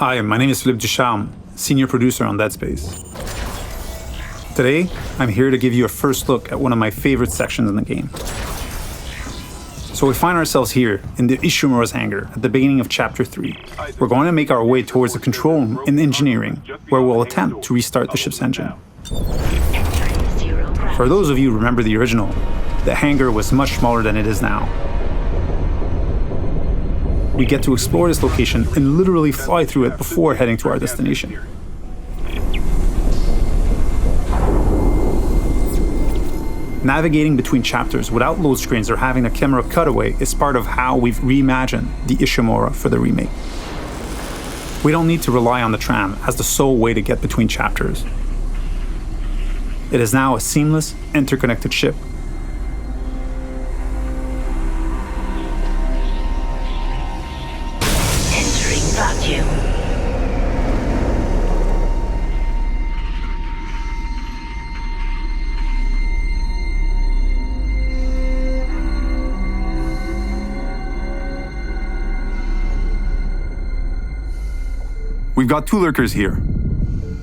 Hi, my name is Philippe Ducharme, Senior Producer on Dead Space. Today, I'm here to give you a first look at one of my favorite sections in the game. So we find ourselves here in the Ishimura's hangar at the beginning of Chapter 3. We're going to make our way towards the control room in engineering, where we'll attempt to restart the ship's engine. For those of you who remember the original, the hangar was much smaller than it is now. We get to explore this location and literally fly through it before heading to our destination. Navigating between chapters without load screens or having a camera cutaway is part of how we've reimagined the Ishimura for the remake. We don't need to rely on the tram as the sole way to get between chapters. It is now a seamless, interconnected ship. Entering vacuum. We've got two lurkers here.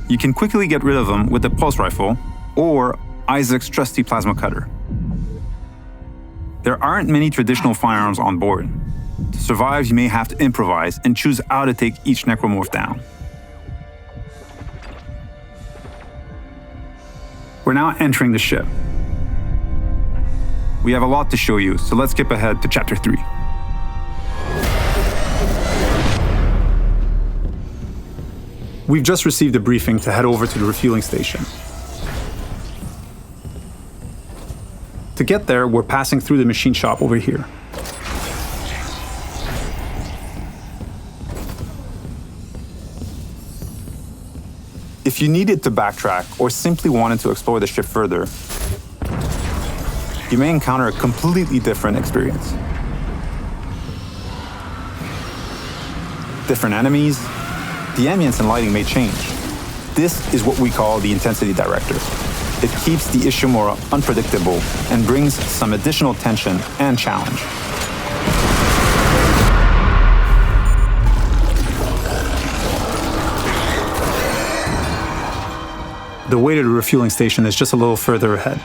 You can quickly get rid of them with the pulse rifle or Isaac's trusty plasma cutter. There aren't many traditional firearms on board. To survive, you may have to improvise and choose how to take each necromorph down. We're now entering the ship. We have a lot to show you, so let's skip ahead to Chapter 3. We've just received a briefing to head over to the refueling station. To get there, we're passing through the machine shop over here. If you needed to backtrack or simply wanted to explore the ship further, you may encounter a completely different experience. Different enemies, the ambience and lighting may change. This is what we call the intensity director. It keeps the Ishimura unpredictable and brings some additional tension and challenge. The way to the refueling station is just a little further ahead.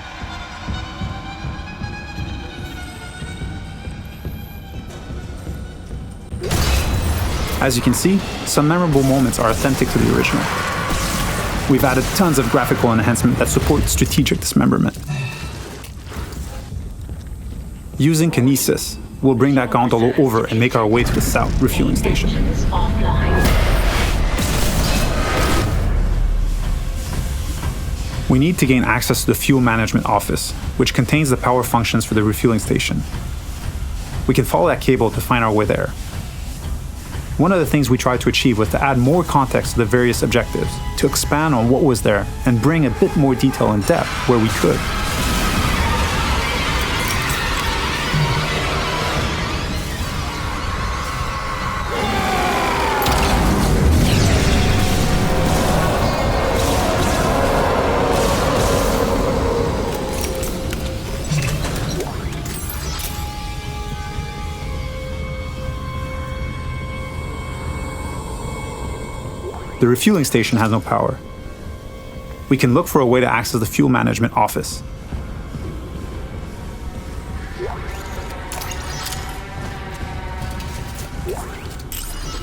As you can see, some memorable moments are authentic to the original. We've added tons of graphical enhancement that support strategic dismemberment. Using kinesis, we'll bring that gondola over and make our way to the south refueling station. We need to gain access to the fuel management office, which contains the power functions for the refueling station. We can follow that cable to find our way there. One of the things we tried to achieve was to add more context to the various objectives, to expand on what was there and bring a bit more detail and depth where we could. The refueling station has no power. We can look for a way to access the fuel management office.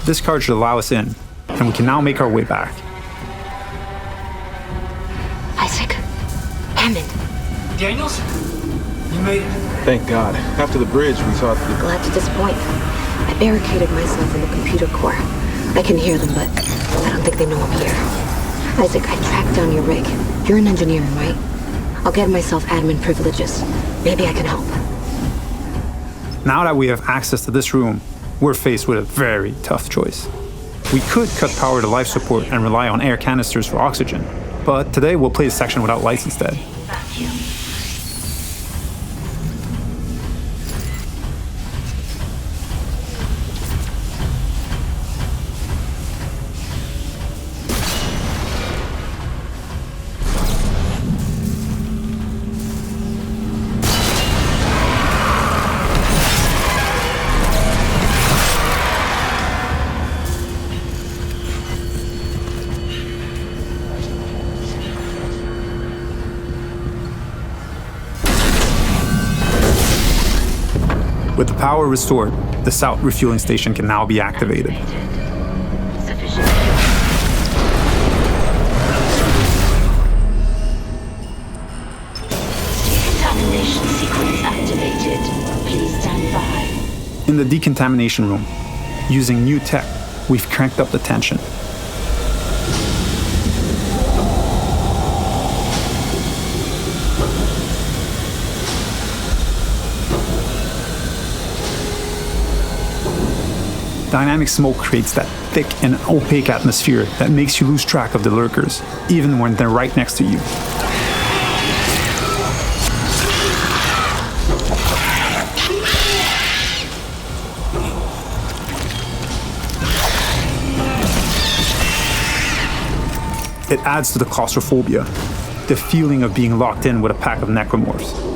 This card should allow us in, and we can now make our way back. Isaac. Hammond. Daniels? You made it. Thank God. After the bridge, we thought that... Glad to disappoint. I barricaded myself in the computer core. I can hear them, but I don't think they know I'm here. Isaac, I tracked down your rig. You're an engineer, right? I'll get myself admin privileges. Maybe I can help. Now that we have access to this room, we're faced with a very tough choice. We could cut power to life support and rely on air canisters for oxygen, but today we'll play the section without lights instead. Vacuum. With the power restored, the south refueling station can now be activated. Sufficient fuel. Decontamination sequence activated. Please stand by. In the decontamination room, using new tech, we've cranked up the tension. Dynamic smoke creates that thick and opaque atmosphere that makes you lose track of the lurkers, even when they're right next to you. It adds to the claustrophobia, the feeling of being locked in with a pack of necromorphs.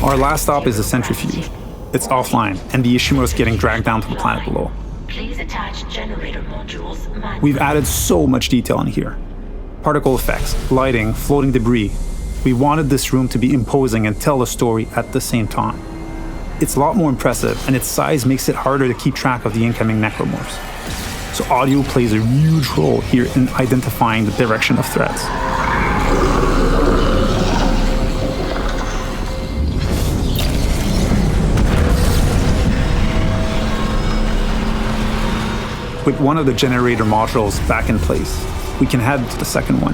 Our last stop is the Centrifuge. It's offline, and the Ishimura is getting dragged down to the planet below. Please attach generator modules manually. We've added so much detail in here. Particle effects, lighting, floating debris. We wanted this room to be imposing and tell a story at the same time. It's a lot more impressive, and its size makes it harder to keep track of the incoming necromorphs. So audio plays a huge role here in identifying the direction of threats. With one of the generator modules back in place, we can head to the second one.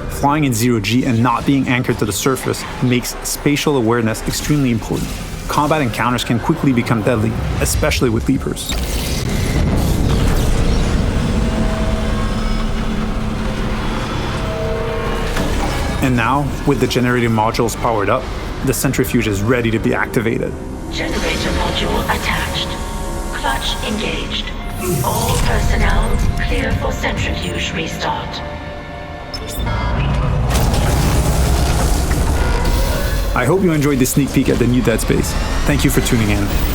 Flying in zero-G and not being anchored to the surface makes spatial awareness extremely important. Combat encounters can quickly become deadly, especially with leapers. And now, with the generator modules powered up, the Centrifuge is ready to be activated. Generator module attached. Clutch engaged. All personnel clear for Centrifuge restart. I hope you enjoyed this sneak peek at the new Dead Space. Thank you for tuning in.